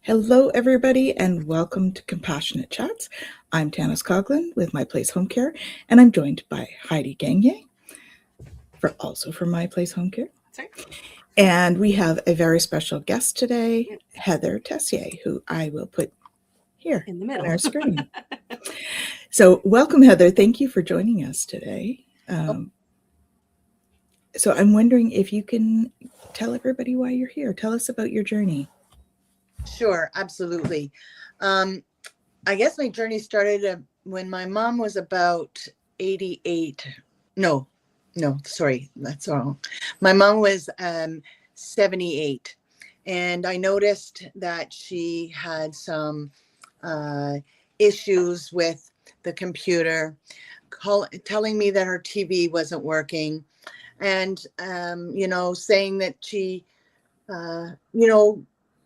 Hello, everybody, and welcome to Compassionate Chats. I'm Tanys Coughlan with My Place Home Care, and I'm joined by Heidi Gagne, from My Place Home Care. Sorry. And we have a very special guest today, Heather Tessier, who I will put here in the middle on our screen. So welcome, Heather. Thank you for joining us today. So I'm wondering if you can tell everybody why you're here. Tell us about your journey. Sure, absolutely. I guess my journey started when my mom was about 88. No, sorry, that's wrong. My mom was 78, and I noticed that she had some issues with the computer, telling me that her TV wasn't working, and saying that she,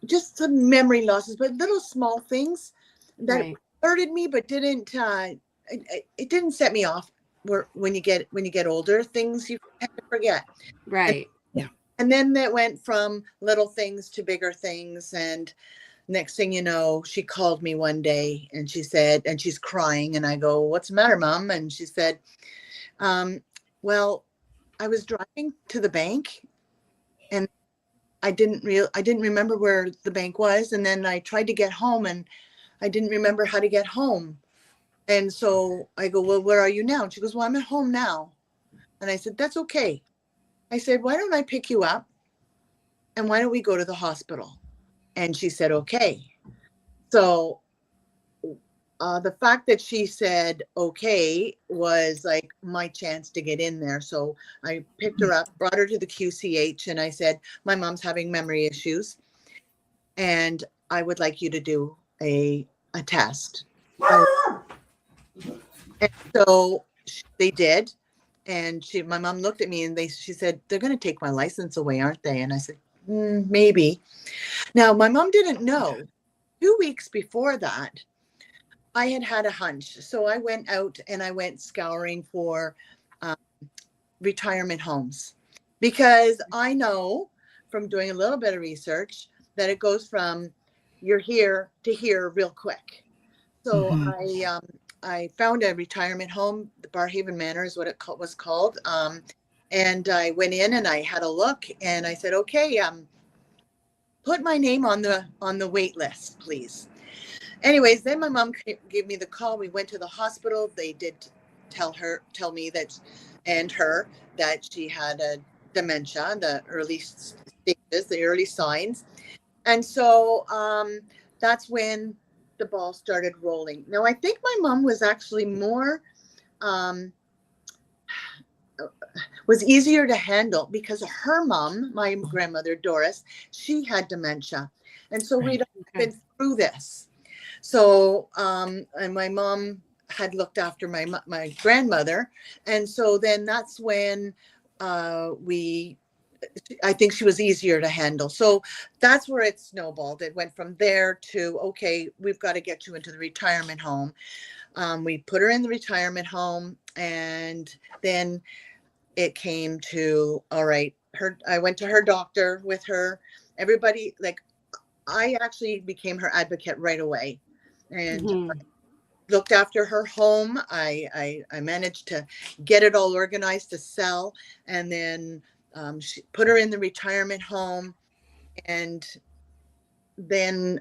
just some memory losses, but little small things that alerted me, but didn't. It didn't set me off. When you get older, things you tend to forget. Right. And then that went from little things to bigger things. And next thing you know, she called me one day and she said, and she's crying, and I go, "What's the matter, Mom?" And she said, "Well, I was driving to the bank, and I didn't remember where the bank was. And then I tried to get home and I didn't remember how to get home. And so I go, "Well, where are you now?" And she goes, "Well, I'm at home now." And I said, "That's okay." I said, "Why don't I pick you up? And why don't we go to the hospital?" And she said, "Okay." So the fact that she said okay was like my chance to get in there. So I picked her up, brought her to the QCH, and I said, "My mom's having memory issues, and I would like you to do a test." And so they did. And my mom looked at me and she said, "They're going to take my license away, aren't they?" And I said, "Maybe." Now, my mom didn't know. 2 weeks before that, I had a hunch. So I went out and I went scouring for retirement homes, because I know from doing a little bit of research that it goes from you're here to here real quick. So I found a retirement home. The Barhaven Manor is what it was called. And I went in and I had a look and I said, "Okay, put my name on the wait list, please." Anyways, then my mom gave me the call. We went to the hospital. They did tell me that she had a dementia, the early stages, the early signs. And so that's when the ball started rolling. Now, I think my mom was actually was easier to handle because her mom, my grandmother Doris, she had dementia. And so we'd been through this. So, and my mom had looked after my grandmother. And so then that's when I think she was easier to handle. So that's where it snowballed. It went from there to, okay, we've got to get you into the retirement home. We put her in the retirement home, and then it came to, all right, I went to her doctor with her. Everybody, I actually became her advocate right away, and looked after her home. I managed to get it all organized to sell, and then she put her in the retirement home, and then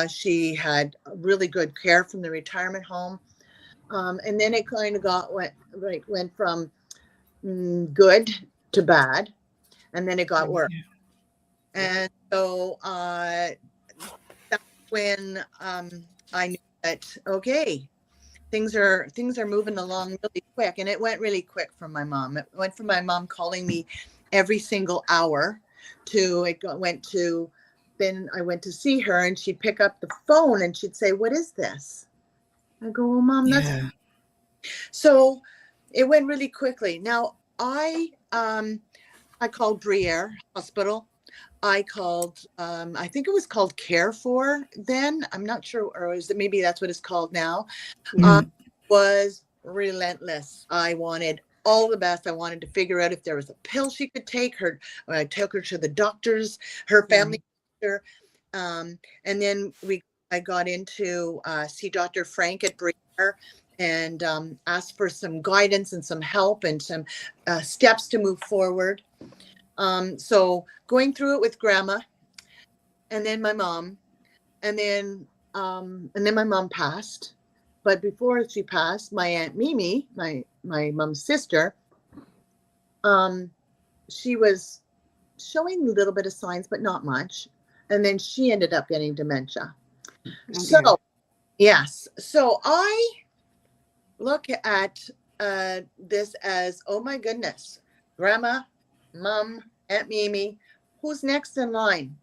she had really good care from the retirement home, and then it kind of went from good to bad, and then it got worse. And so that's when I knew that, okay, things are moving along really quick. And it went really quick from my mom. It went from my mom calling me every single hour then I went to see her, and she'd pick up the phone and she'd say, "What is this?" I go, "Well, Mom, that's..." So it went really quickly. Now I called Bruyere Hospital. I called, I think it was called Care For then. I'm not sure, or maybe that's what it's called now. Was relentless. I wanted all the best. I wanted to figure out if there was a pill she could take. I took her to the doctors, her family doctor. And then I got into see Dr. Frank at Bruyere and asked for some guidance and some help and some steps to move forward. So going through it with grandma and then my mom and then my mom passed. But before she passed, my Aunt Mimi, my mom's sister, she was showing a little bit of signs, but not much. And then she ended up getting dementia. Oh, So, dear. yes. So I look at this as, oh my goodness, grandma, mom, Aunt Mimi, who's next in line?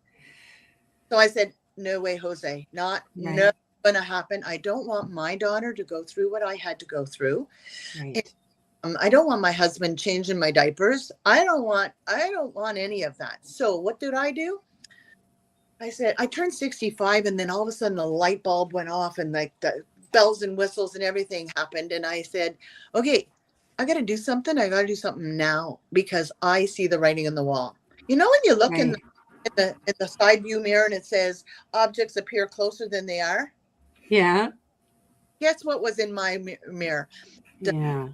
So I said, no way, Jose, Right. no gonna happen. I don't want my daughter to go through what I had to go through. Right. I don't want my husband changing my diapers. I don't want any of that. So what did I do? I said, I turned 65 and then all of a sudden the light bulb went off and like the bells and whistles and everything happened. And I said, okay, I got to do something. I got to do something now because I see the writing on the wall. You know, when you look in the side view mirror and it says objects appear closer than they are. Yeah. Guess what was in my mirror? Yeah.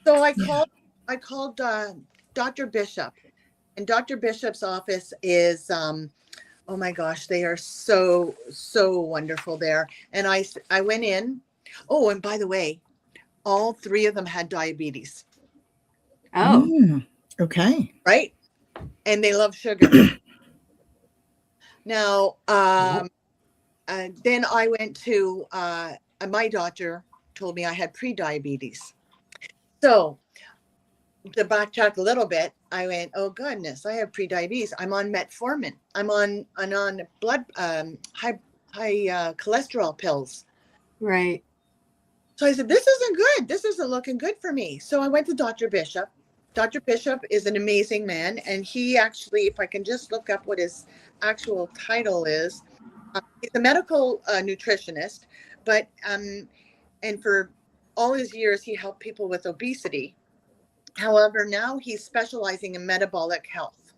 So I called Dr. Bishop, and Dr. Bishop's office is, oh my gosh, they are so wonderful there. And I went in. Oh, and by the way, all three of them had diabetes. Oh. Okay. Right. And they love sugar. Now, then I went to, my doctor told me I had pre-diabetes. So to backtrack a little bit, I went, oh goodness, I have pre-diabetes. I'm on metformin. I'm on blood, high cholesterol pills. Right. So I said, this isn't good. This isn't looking good for me. So I went to Dr. Bishop. Dr. Bishop is an amazing man. And he actually, if I can just look up what his actual title is, he's a medical nutritionist, but, and for all his years, he helped people with obesity. However, now he's specializing in metabolic health.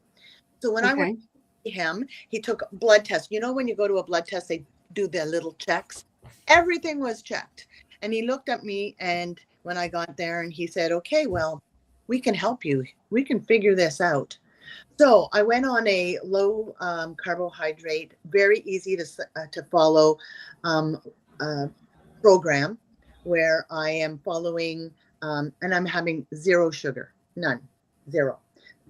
So when I went to him, he took blood tests. You know, when you go to a blood test, they do their little checks. Everything was checked. And he looked at me and when I got there and he said, okay, well, we can help you. We can figure this out. So I went on a low carbohydrate, very easy to follow program where I am following and I'm having zero sugar, none, zero.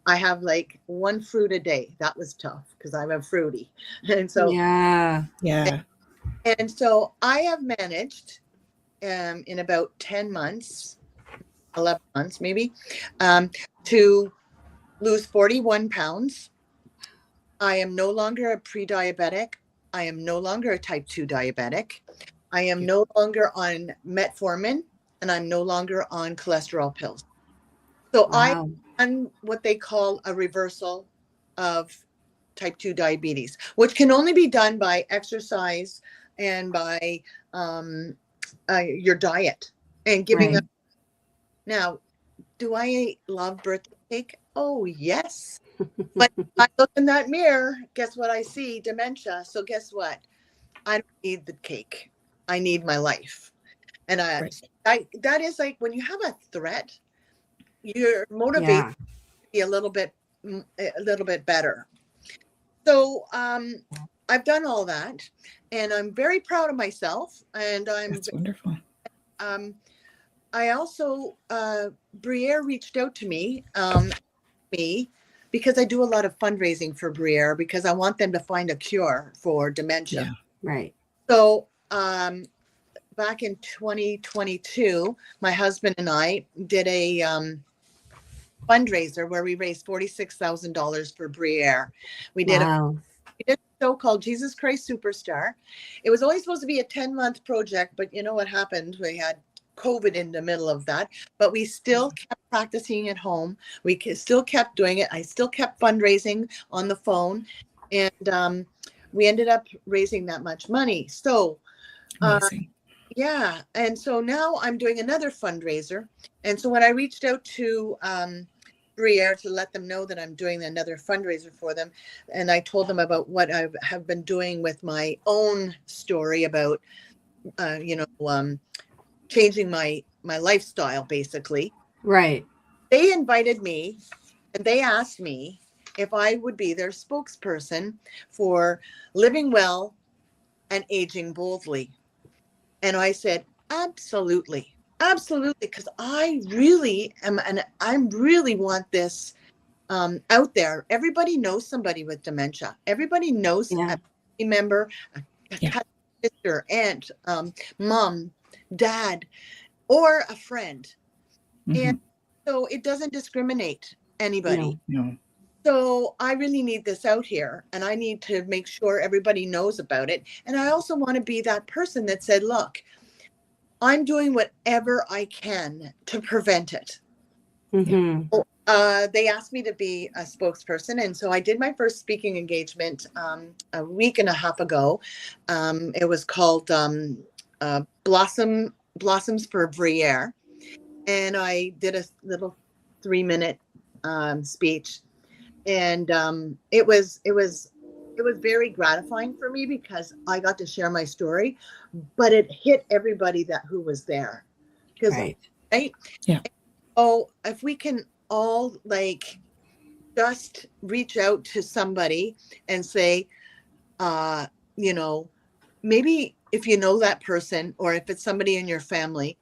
I have like one fruit a day. That was tough because I'm a fruity. And so, yeah. And so I have managed in about 10 months, 11 months maybe, to lose 41 pounds. I am no longer a pre-diabetic. I am no longer a type 2 diabetic. I am no longer on metformin and I'm no longer on cholesterol pills. So I've done what they call a reversal of type 2 diabetes, which can only be done by exercise and by your diet and giving up. Now, do I love birthday cake? Oh, yes. But I look in that mirror, guess what I see? Dementia. So guess what? I don't need the cake. I need my life. And that is like when you have a threat, you're motivated to be a little bit better. So I've done all that and I'm very proud of myself. And that's wonderful. I also, Bruyere reached out to me, because I do a lot of fundraising for Bruyere because I want them to find a cure for dementia. Yeah. Right. So back in 2022, my husband and I did a fundraiser where we raised $46,000 for Bruyere. We did a show called Jesus Christ Superstar. It was only supposed to be a 10-month project, but you know what happened? We had COVID in the middle of that, but we still kept practicing at home. We still kept doing it. I still kept fundraising on the phone, and we ended up raising that much money. So, yeah. And so now I'm doing another fundraiser. And so when I reached out to Bruyere to let them know that I'm doing another fundraiser for them. And I told them about what I have been doing with my own story about, changing my lifestyle, basically. Right. They invited me and they asked me if I would be their spokesperson for living well and aging boldly. And I said, absolutely. Absolutely, because I really am, and I really want this out there. Everybody knows somebody with dementia. Everybody knows a family member, a cousin, sister, aunt, mom, dad, or a friend. And so it doesn't discriminate anybody. No. So I really need this out here, and I need to make sure everybody knows about it. And I also want to be that person that said, look, I'm doing whatever I can to prevent it. They asked me to be a spokesperson. And so I did my first speaking engagement a week and a half ago. It was called Blossoms for Bruyere. And I did a little 3-minute speech. And it was very gratifying for me because I got to share my story, but it hit everybody who was there. Right. Yeah. Oh, if we can all just reach out to somebody and say, maybe if you know that person, or if it's somebody in your family,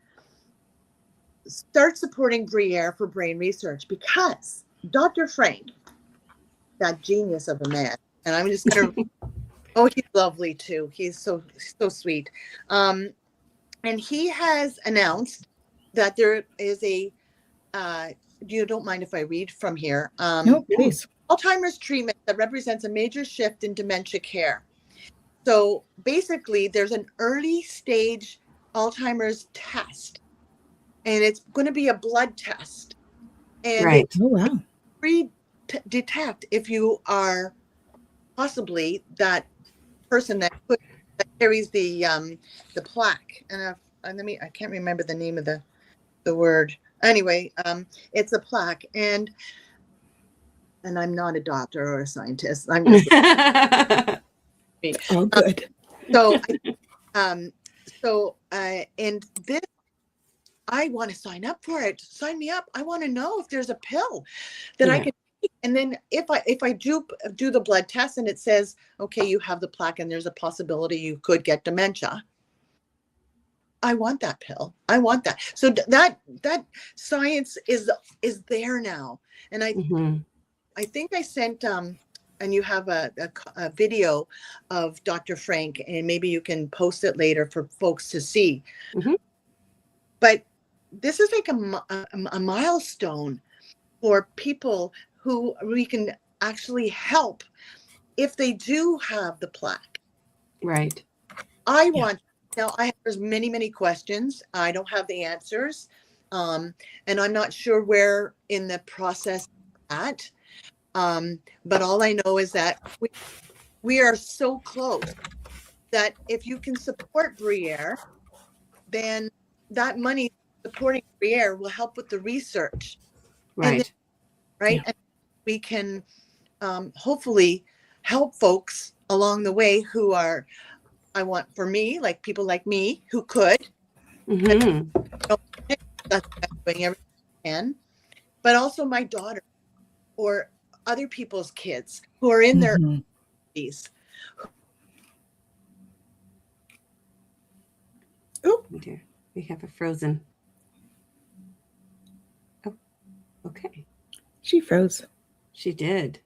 start supporting Bruyere for brain research, because Dr. Frank, that genius of a man, and I'm just going to, he's lovely too. He's so sweet. And he has announced that there is you don't mind if I read from here? No, please. Alzheimer's treatment that represents a major shift in dementia care. So basically, there's an early stage Alzheimer's test, and it's going to be a blood test. And Oh, wow. Detect if you are possibly that person that carries the plaque. And I can't remember the name of the word. Anyway, it's a plaque, and I'm not a doctor or a scientist. I'm just oh, good. And this, I want to sign up for it. Sign me up. I want to know if there's a pill that I can take. And then if I do the blood test and it says, okay, you have the plaque and there's a possibility you could get dementia, I want that pill. I want that. So that science is there now. And I think I sent and you have a video of Dr. Frank, and maybe you can post it later for folks to see. But this is like a milestone for people who we can actually help if they do have the plaque. Right. There's many questions. I don't have the answers. And I'm not sure where in the process at. But all I know is that we are so close that if you can support Bruyere, then that money supporting Bruyere will help with the research. Right. And we can hopefully help folks along the way who are, I want for me, like people like me who could. That's doing everything I can. But also my daughter or other people's kids who are in their 80s. Oh dear, we have a frozen. Oh, okay. She froze. She did.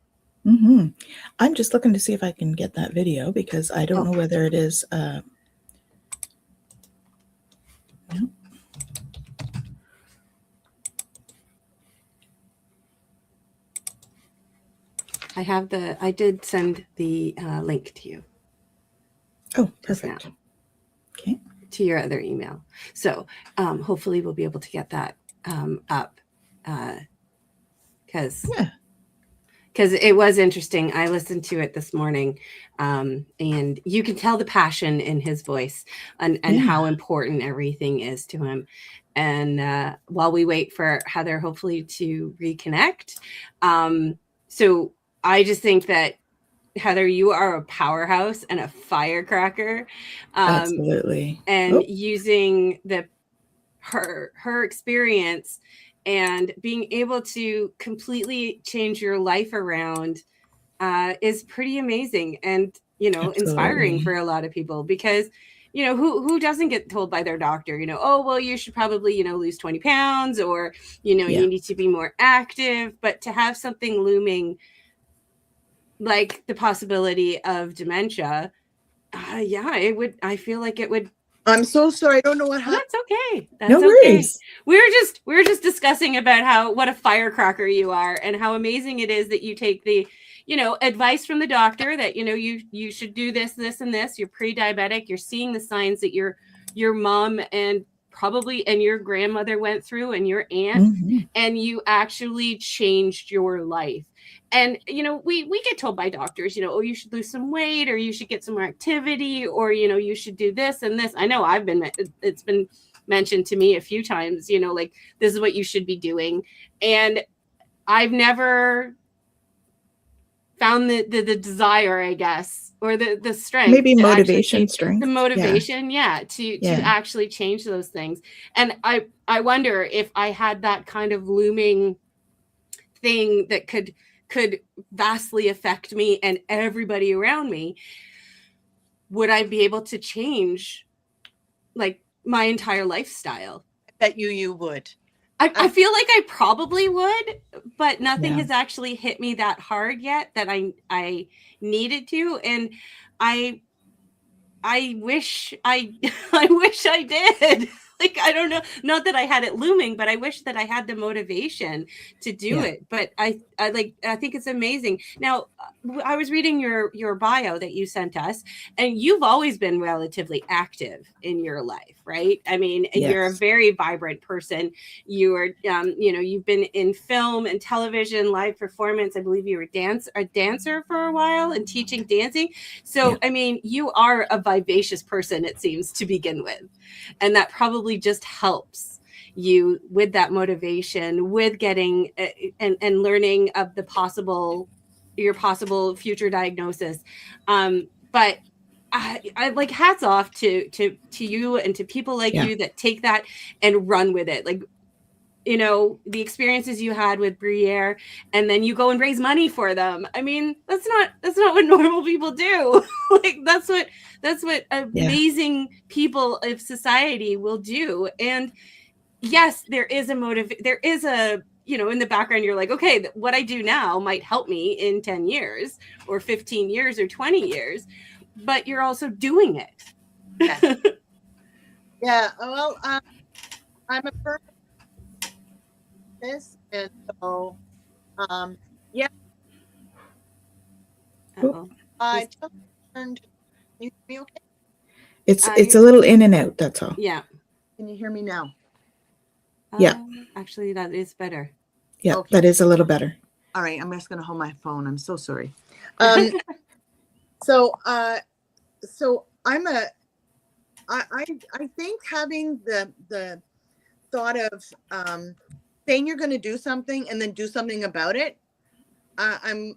I'm just looking to see if I can get that video because I don't know whether it is. No. I did send the link to you. Oh, perfect. Okay. To your other email. So hopefully we'll be able to get that up because it was interesting. I listened to it this morning and you can tell the passion in his voice and how important everything is to him. And while we wait for Heather, hopefully to reconnect. So I just think that, Heather, you are a powerhouse and a firecracker. Absolutely. And using her experience and being able to completely change your life around is pretty amazing and, inspiring for a lot of people, because, who doesn't get told by their doctor, oh, well, you should probably, lose 20 pounds, or, you need to be more active. But to have something looming like the possibility of dementia, I feel like it would. I'm so sorry. I don't know what happened. That's okay. That's no worries. We were just discussing about what a firecracker you are, and how amazing it is that you take the, advice from the doctor that, you should do this, this, and this. You're pre-diabetic. You're seeing the signs that your mom and your grandmother went through, and your aunt, and you actually changed your life. And, we get told by doctors, oh, you should lose some weight, or you should get some more activity, or, you should do this and this. I know it's been mentioned to me a few times, like, this is what you should be doing. And I've never found the desire, I guess, or the strength. Maybe motivation, strength. The motivation, to actually change those things. And I wonder if I had that kind of looming thing that could vastly affect me and everybody around me, would I be able to change like my entire lifestyle? I bet you would. I feel like I probably would, but nothing has actually hit me that hard yet that I needed to. And I wish I wish I did. Like, I don't know, not that I had it looming, but I wish that I had the motivation to do it. But I think it's amazing. Now, I was reading your bio that you sent us, and you've always been relatively active in your life, right? I mean, you're a very vibrant person. You are, you've been in film and television, live performance. I believe you were a dancer for a while and teaching dancing. So, I mean, you are a vivacious person, it seems, to begin with. And that probably just helps you with that motivation, with getting and learning of your possible future diagnosis. But I like, hats off to you and to people like you that take that and run with it. Like, the experiences you had with Bruyere, and then you go and raise money for them. I mean, that's not what normal people do. Like, that's what amazing people of society will do. And yes, there is a, in the background, you're like, okay, what I do now might help me in 10 years or 15 years or 20 years, but you're also doing it. Well, I'm a person. This and so I just turned. Can you hear me okay? It's a little in and out, that's all. Yeah. Can you hear me now? Actually, that is better. Yeah, that is a little better. All right, I'm just gonna hold my phone. I'm so sorry. So I'm I think having the thought of saying you're going to do something and then do something about it. I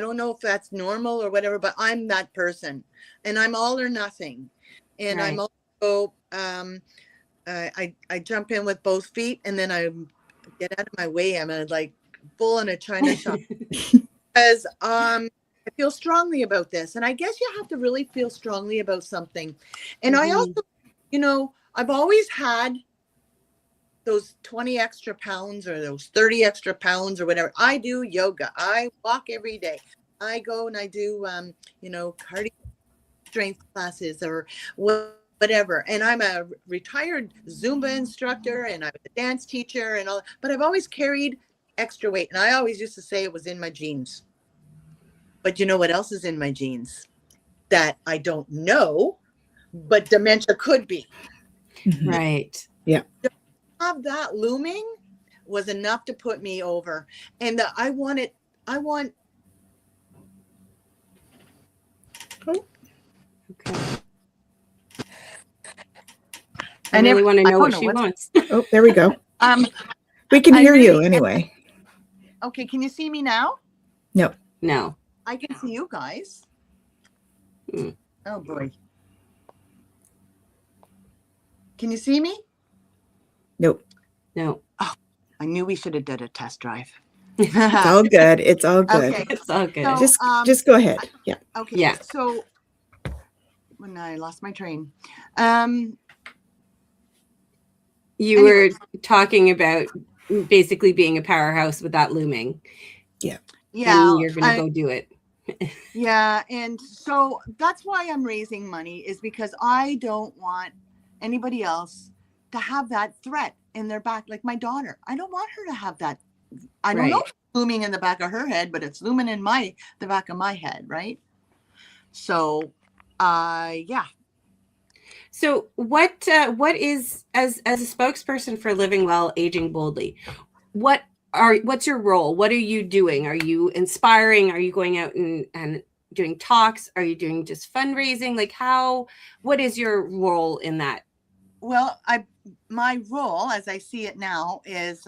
don't know if that's normal or whatever, but I'm that person, and I'm all or nothing. And I'm also, I jump in with both feet, and then I get out of my way. I'm like bull in a china shop because I feel strongly about this. And I guess you have to really feel strongly about something. And I also, I've always had those 20 extra pounds or those 30 extra pounds or whatever. I do yoga. I walk every day. I go and I do, cardio strength classes or whatever. And I'm a retired Zumba instructor, and I'm a dance teacher and all, but I've always carried extra weight. And I always used to say it was in my genes. But you know what else is in my genes that I don't know, but dementia could be. Right. Yeah. Have that looming was enough to put me over, and I want Okay. I really want to know what she wants. Oh, there we go. Um, We can hear you anyway. Okay, can you see me now? No. I can see you guys. Oh boy. Can you see me? Nope. No. Oh, I knew we should have did a test drive. It's all good. It's all good. Okay. It's all good. So, Just go ahead. Yeah. Okay. Yeah. So when I lost my train. You were talking about basically being a powerhouse without looming. Yeah. And you're going to go do it. Yeah. And so that's why I'm raising money, is because I don't want anybody else to have that threat in their back. Like my daughter, I don't want her to have that. I don't know if it's looming in the back of her head, but it's looming in the back of my head. Right. So, yeah. So what is, as a spokesperson for Living Well, Aging Boldly, what's your role? What are you doing? Are you inspiring? Are you going out and doing talks? Are you doing just fundraising? Like what is your role in that? Well, my role, as I see it now, is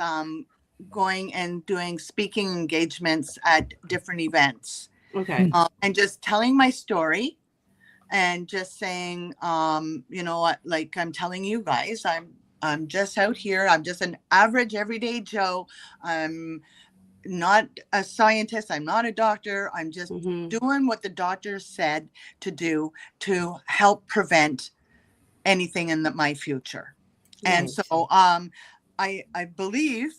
going and doing speaking engagements at different events. Okay. And just telling my story and just saying, you know what, like I'm telling you guys, I'm just out here. I'm just an average everyday Joe. I'm not a scientist. I'm not a doctor. I'm just doing what the doctor said to do to help prevent anything in my future. And so I believe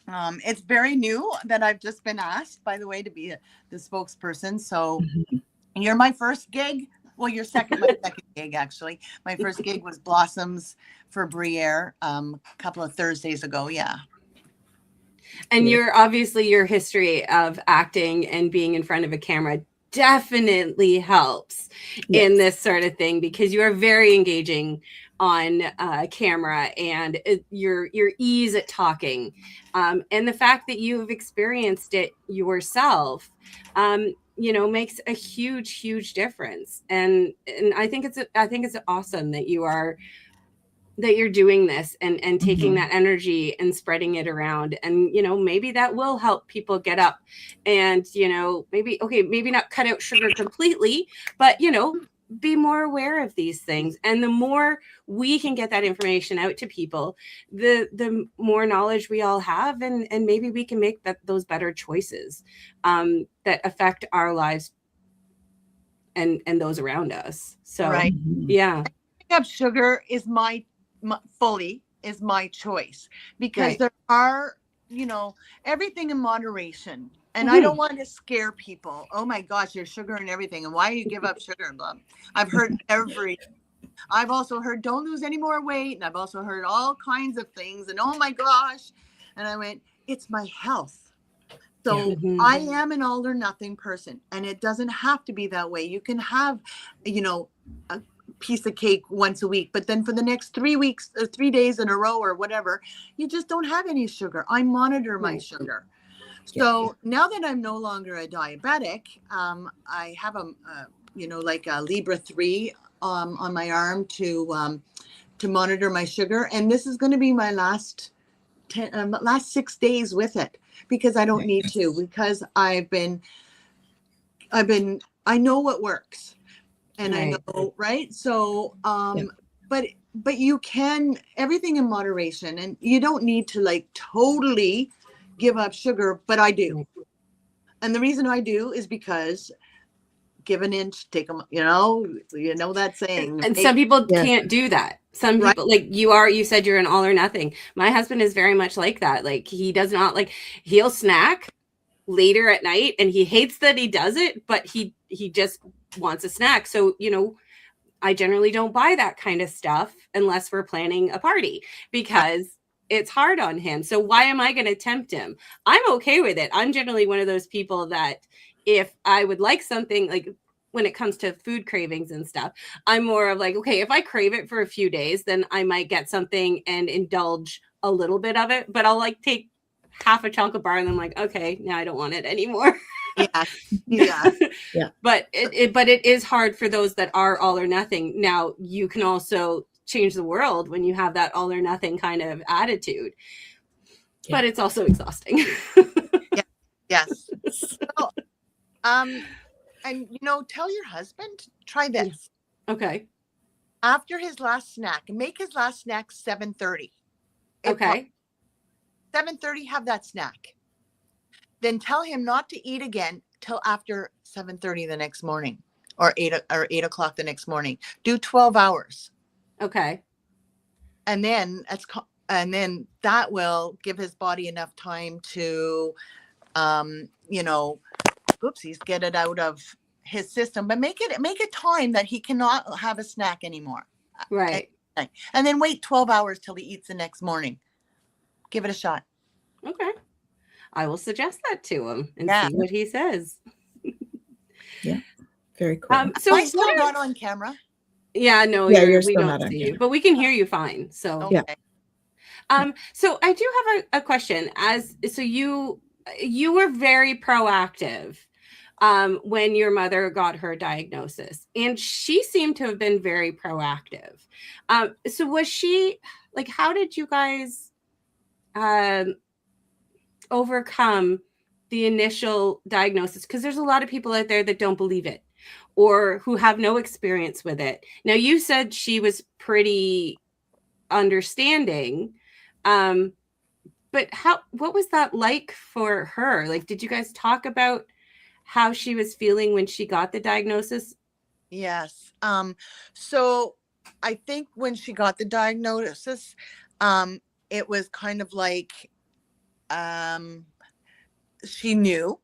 it's very new that I've just been asked, by the way, to be the spokesperson. So you're my first gig. Well, my second gig, actually. My first gig was Blossoms for Bruyere a couple of Thursdays ago. Yeah. And your history of acting and being in front of a camera definitely helps in this sort of thing, because you are very engaging on camera, and your ease at talking, and the fact that you've experienced it yourself, makes a huge difference. And I think it's awesome that you're doing this and taking that energy and spreading it around. And, maybe that will help people get up and, maybe not cut out sugar completely, but, be more aware of these things. And the more we can get that information out to people, the more knowledge we all have, and maybe we can make those better choices that affect our lives and those around us. So, right. Yeah. Up sugar is my choice, because there are, everything in moderation. And I don't want to scare people. Oh my gosh, there's sugar and everything. And why do you give up sugar and blah? I've heard I've also heard don't lose any more weight. And I've also heard all kinds of things. And oh my gosh. And I went, it's my health. So I am an all or nothing person. And it doesn't have to be that way. You can have, a piece of cake once a week, but then for the next 3 weeks or 3 days in a row or whatever, you just don't have any sugar. I monitor my sugar. So now that I'm no longer a diabetic, I have like a Libra 3 on my arm to monitor my sugar, and this is going to be my last 6 days with it, because I don't need to, because I know what works, and I know, right? So, but you can, everything in moderation, and you don't need to like totally give up sugar, but I do. And the reason I do is because give an inch, take them, you know that saying. And some people can't do that. Some people, like you said you're an all or nothing. My husband is very much like that. Like he does not he'll snack later at night, and he hates that he does it, but he just wants a snack. So, I generally don't buy that kind of stuff unless we're planning a party, because it's hard on him. So why am I going to tempt him? I'm okay with it. I'm generally one of those people that if I would like something, like when it comes to food cravings and stuff, I'm more of like, okay, if I crave it for a few days, then I might get something and indulge a little bit of it, but I'll take half a chocolate bar and I'm like, okay, now I don't want it anymore. Yeah. But it is hard for those that are all or nothing. Now you can also change the world when you have that all or nothing kind of attitude. But it's also exhausting. Yes. So, and tell your husband, try this. Okay. After his last snack, make his last snack 7:30. Okay. 7:30, have that snack. Then tell him not to eat again till after 7:30 the next morning, or 8 o'clock the next morning. Do 12 hours. Okay. And then that will give his body enough time to, get it out of his system, but make it time that he cannot have a snack anymore. Right. And then wait 12 hours till he eats the next morning. Give it a shot. Okay. I will suggest that to him and see what he says. Yeah. Very cool. So am I still not on camera? Yeah, no, we don't see you, but we can hear you fine. So okay. So I do have a question. You were very proactive when your mother got her diagnosis, and she seemed to have been very proactive. So was she, like, how did you guys overcome the initial diagnosis? Because there's a lot of people out there that don't believe it or who have no experience with it. Now, you said she was pretty understanding, but what was that like for her? Like, did you guys talk about how she was feeling when she got the diagnosis? Yes. So I think when she got the diagnosis, it was kind of like, she knew,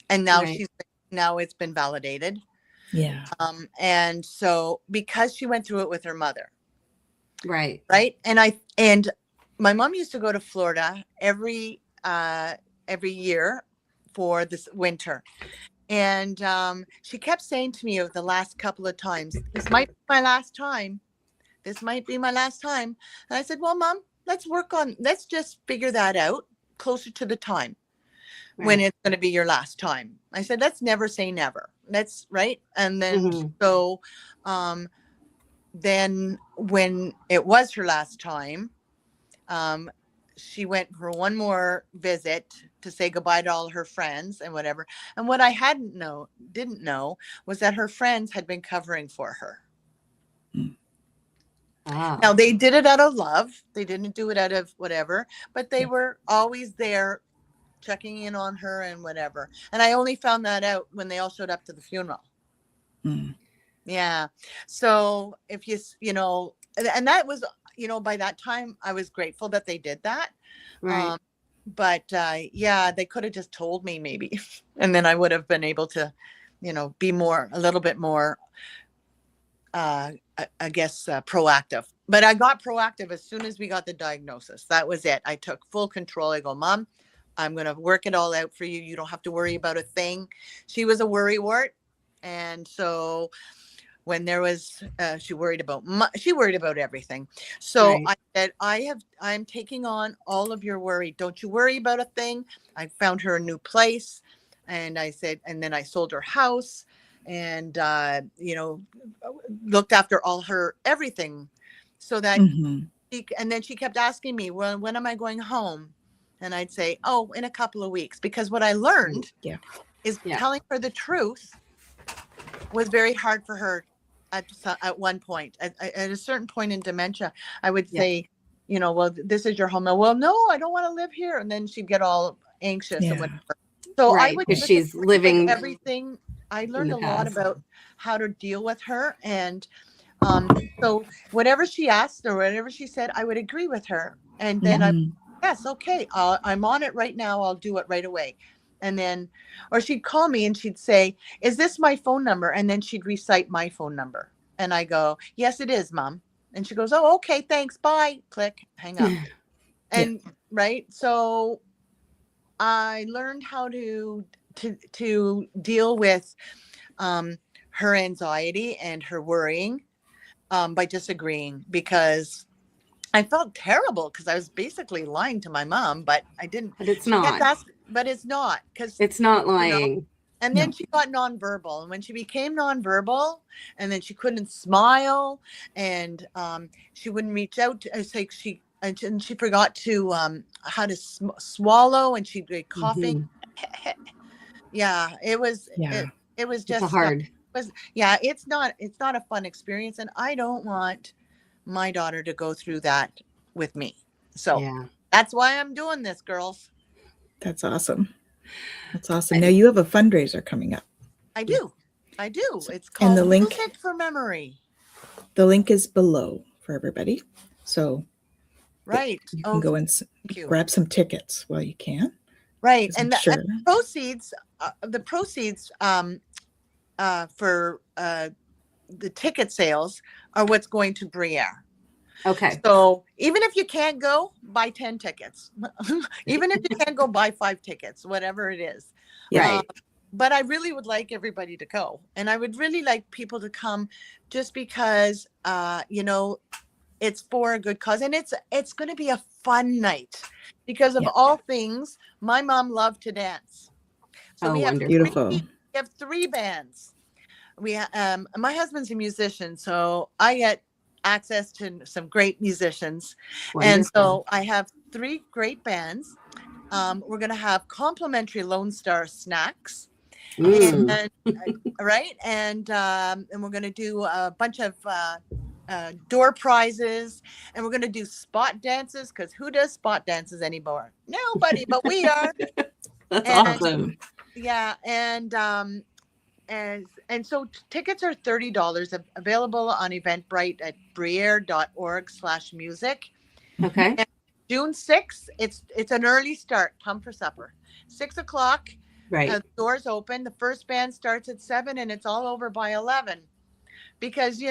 and now now it's been validated. Yeah. And so because she went through it with her mother. Right. And my mom used to go to Florida every year for this winter. And she kept saying to me over the last couple of times, this might be my last time. This might be my last time. And I said, well, Mom, let's just figure that out closer to the time when it's going to be your last time. I said, let's never say never. That's right. And then then when it was her last time, she went for one more visit to say goodbye to all her friends and whatever. And what I didn't know was that her friends had been covering for her. Now, they did it out of love. They didn't do it out of whatever, but they were always there checking in on her and whatever. And I only found that out when they all showed up to the funeral. Yeah. So if and that was, by that time I was grateful that they did that. Right. But they could have just told me maybe, and then I would have been able to, be a little bit more, proactive. But I got proactive as soon as we got the diagnosis. That was it. I took full control. I go, Mom, I'm going to work it all out for you. You don't have to worry about a thing. She was a worrywart. And so when there was, she worried about everything. So I said, I'm taking on all of your worry. Don't you worry about a thing. I found her a new place. And I said, and then I sold her house and, looked after all her everything so that, and then she kept asking me, well, when am I going home? And I'd say, in a couple of weeks, because what I learned is telling her the truth was very hard for her at one point. At a certain point in dementia, I would say, well, this is your home. Well, no, I don't want to live here. And then she'd get all anxious and whatever. So I would, because she's living everything. I learned a lot about how to deal with her. And so whatever she asked or whatever she said, I would agree with her. And then yes, okay, I'm on it right now. I'll do it right away. And then, or she'd call me and she'd say, is this my phone number? And then she'd recite my phone number. And I go, yes, it is, Mom. And she goes, oh, okay, thanks. Bye. Click, hang up. And so I learned how to deal with her anxiety and her worrying by disagreeing, because I felt terrible because I was basically lying to my mom, but I didn't. But it's not. But it's not, because it's not lying. And then she got nonverbal. And when she became nonverbal, and then she couldn't smile, and she wouldn't reach out. It's like she forgot to how to swallow, and she'd be coughing. Mm-hmm. Yeah, it was. Yeah. It was just hard. It's not a fun experience, and I don't want my daughter to go through that with me. So that's why I'm doing this, girls. That's awesome. That's awesome. Now you have a fundraiser coming up. I do. It's called the link, Music for Memory. The link is below for everybody. So you can go and grab some tickets while you can. Right. And the proceeds for the ticket sales are what's going to Bruyere. Okay. So even if you can't go, buy 10 tickets. Even if you can't go, buy 5 tickets, whatever it is. Right. But I really would like everybody to go. And I would really like people to come just because, it's for a good cause. And it's going to be a fun night because of all things. My mom loved to dance. So we have beautiful. We have 3 bands. We my husband's a musician, so I get access to some great musicians. Wonderful. And so I have 3 great bands. We're going to have complimentary Lone Star snacks. And right. And we're going to do a bunch of door prizes, and we're going to do spot dances, because who does spot dances anymore? Nobody, but we are. That's awesome. Yeah. And so tickets are $30, available on Eventbrite at bruyere.org/music. Okay. And June 6th, it's an early start. Come for supper. 6:00. Right. The doors open. The first band starts at 7, and it's all over by 11. Because,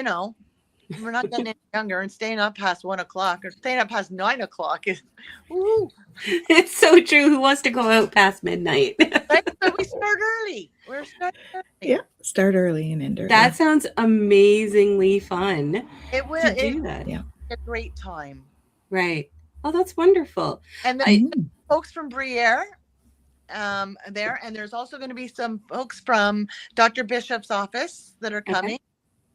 we're not getting any younger, and staying up past 1:00 or staying up past 9:00 is, woo. It's so true. Who wants to go out past midnight? Right? So we start early. We're starting early. Yeah, start early and end early. That sounds amazingly fun. It will. Do that. Yeah. A great time. Right. Oh, that's wonderful. And the folks from Bruyere there, and there's also going to be some folks from Dr. Bishop's office that are coming. Okay.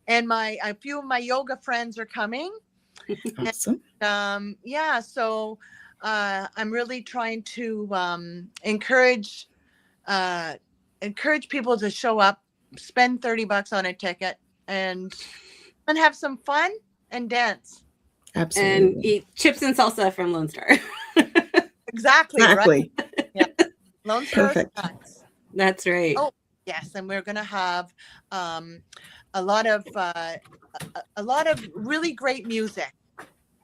And a few of my yoga friends are coming. Awesome. And, so I'm really trying to encourage people to show up, spend $30 on a ticket, and have some fun and dance. Absolutely. And eat chips and salsa from Lone Star. Exactly. Right? Yeah. Lone Star. Perfect. That's right. Oh, yes. And we're going to have a lot of really great music.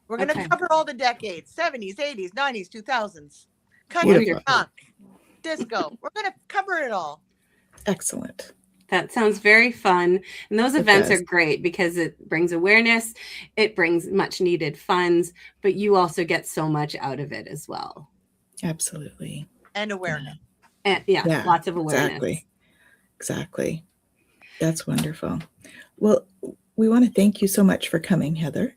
We're going to cover all the decades: 70s, 80s, 90s, 2000s, country, rock, disco. We're going to cover it all. Excellent. That sounds very fun. And those events are great because it brings awareness, it brings much needed funds, but you also get so much out of it as well. Absolutely. And awareness. And lots of awareness. Exactly. That's wonderful. Well, we want to thank you so much for coming, Heather.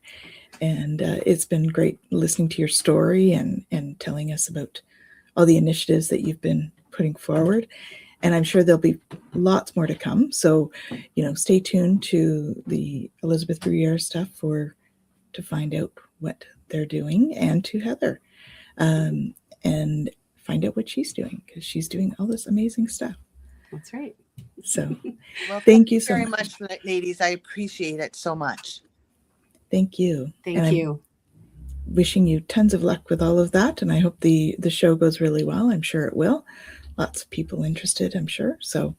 And it's been great listening to your story and telling us about all the initiatives that you've been putting forward. And I'm sure there'll be lots more to come. So, stay tuned to the Elizabeth Bruyere stuff to find out what they're doing, and to Heather, and find out what she's doing, because she's doing all this amazing stuff. That's right. So well, thank you so very much, ladies. I appreciate it so much. Thank you. Thank you. Wishing you tons of luck with all of that. And I hope the show goes really well. I'm sure it will. Lots of people interested, I'm sure. So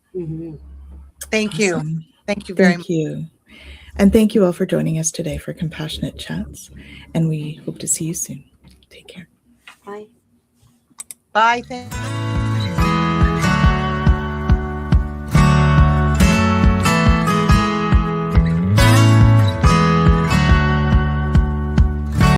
thank you. Thank you very much. Thank you. And thank you all for joining us today for Compassionate Chats. And we hope to see you soon. Take care. Bye. Bye.